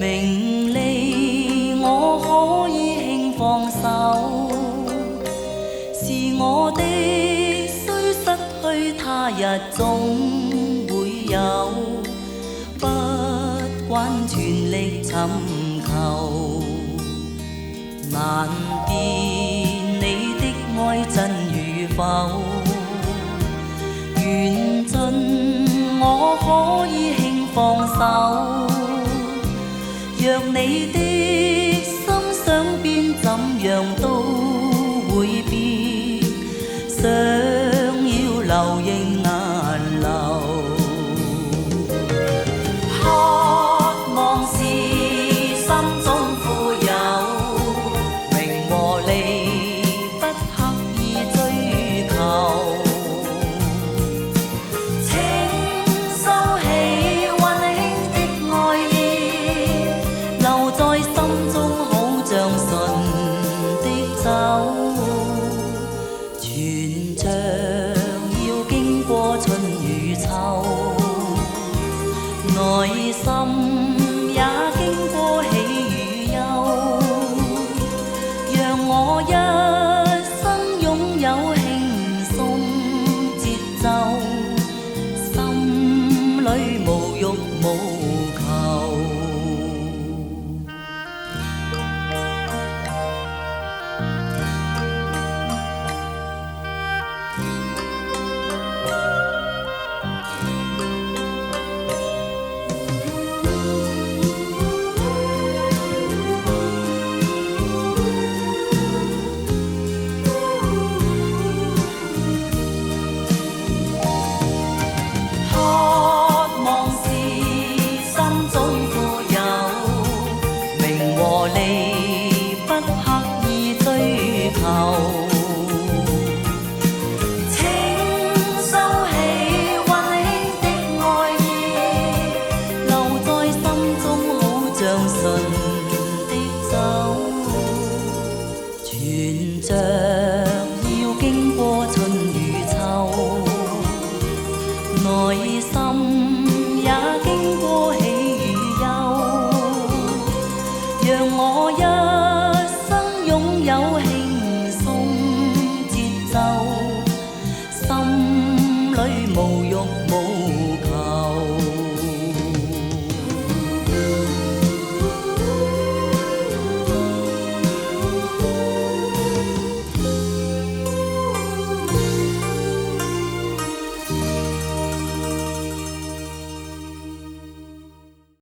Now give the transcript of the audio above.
名利我可以輕放手，是我的雖失去他日總會有，不慣全力尋求，難辨你的愛真與否，緣盡我可以輕放手，若你的心想變怎樣都會變，想要流仍難流，渴望是心中富有，名和利不刻意追求，請收起溫馨的愛意，留在心中好像純的酒，全像要經過春與秋，內心也經過喜與憂，讓我一生擁有輕鬆節奏，心裏無欲無求。和利不刻意追求，請收起溫馨的愛意，留在心中好像純